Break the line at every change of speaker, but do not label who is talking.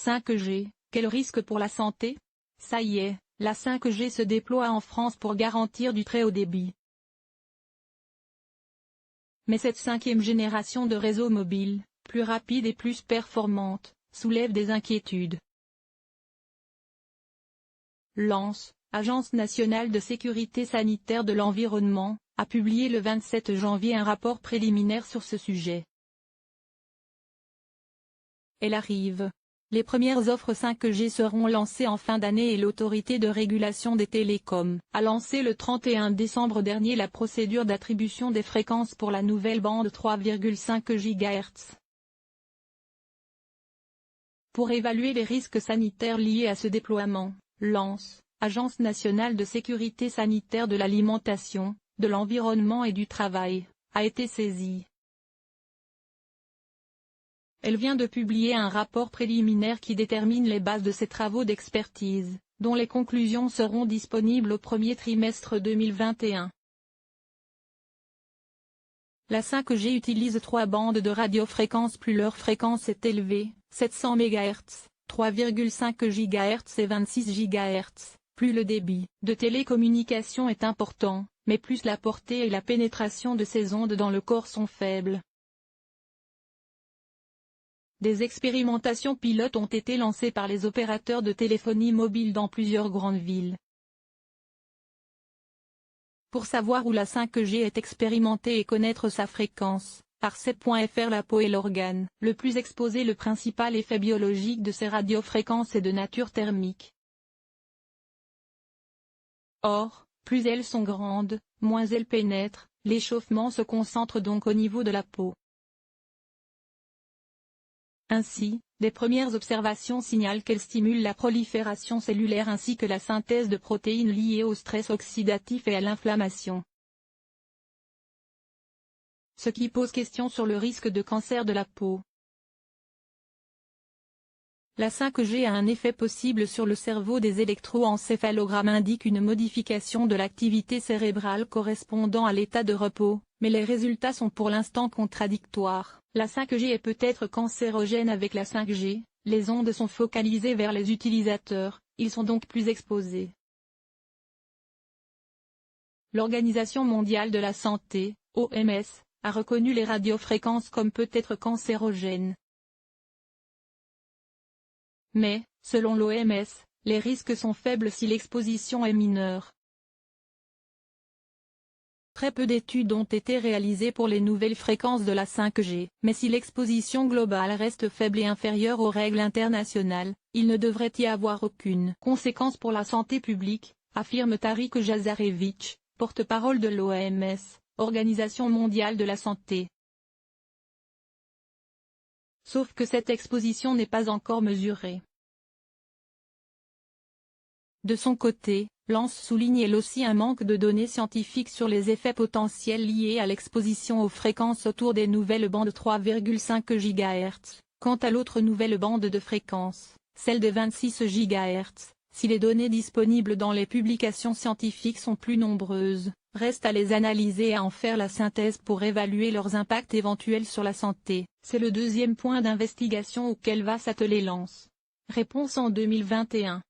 5G, quel risque pour la santé? Ça y est, la 5G se déploie en France pour garantir du très haut débit. Mais cette cinquième génération de réseaux mobiles, plus rapide et plus performante, soulève des inquiétudes. L'ANSE, Agence nationale de sécurité sanitaire de l'environnement, a publié le 27 janvier un rapport préliminaire sur ce sujet. Elle arrive. Les premières offres 5G seront lancées en fin d'année et l'autorité de régulation des télécoms a lancé le 31 décembre dernier la procédure d'attribution des fréquences pour la nouvelle bande 3,5 GHz. Pour évaluer les risques sanitaires liés à ce déploiement, l'ANSE, Agence nationale de sécurité sanitaire de l'alimentation, de l'environnement et du travail, a été saisie. Elle vient de publier un rapport préliminaire qui détermine les bases de ses travaux d'expertise, dont les conclusions seront disponibles au premier trimestre 2021. La 5G utilise 3 bandes de radiofréquences plus leur fréquence est élevée, 700 MHz, 3,5 GHz et 26 GHz, plus le débit de télécommunication est important, mais plus la portée et la pénétration de ces ondes dans le corps sont faibles. Des expérimentations pilotes ont été lancées par les opérateurs de téléphonie mobile dans plusieurs grandes villes. Pour savoir où la 5G est expérimentée et connaître sa fréquence, Arcep.fr. La peau est l'organe le plus exposé. Le principal effet biologique de ces radiofréquences est de nature thermique. Or, plus elles sont grandes, moins elles pénètrent, l'échauffement se concentre donc au niveau de la peau. Ainsi, les premières observations signalent qu'elles stimulent la prolifération cellulaire ainsi que la synthèse de protéines liées au stress oxydatif et à l'inflammation. Ce qui pose question sur le risque de cancer de la peau. La 5G a un effet possible sur le cerveau. Des électroencéphalogrammes indiquent une modification de l'activité cérébrale correspondant à l'état de repos, mais les résultats sont pour l'instant contradictoires. La 5G est peut-être cancérogène. Avec la 5G, les ondes sont focalisées vers les utilisateurs, ils sont donc plus exposés. L'Organisation mondiale de la santé, OMS, a reconnu les radiofréquences comme peut-être cancérogènes. Mais, selon l'OMS, les risques sont faibles si l'exposition est mineure. Très peu d'études ont été réalisées pour les nouvelles fréquences de la 5G, mais si l'exposition globale reste faible et inférieure aux règles internationales, il ne devrait y avoir aucune conséquence pour la santé publique, affirme Tariq Jazarevic, porte-parole de l'OMS, Organisation mondiale de la santé. Sauf que cette exposition n'est pas encore mesurée. De son côté, l'ANSE souligne elle aussi un manque de données scientifiques sur les effets potentiels liés à l'exposition aux fréquences autour des nouvelles bandes 3,5 GHz. Quant à l'autre nouvelle bande de fréquences, celle de 26 GHz, si les données disponibles dans les publications scientifiques sont plus nombreuses, reste à les analyser et à en faire la synthèse pour évaluer leurs impacts éventuels sur la santé. C'est le deuxième point d'investigation auquel va s'atteler l'ANSE. Réponse en 2021.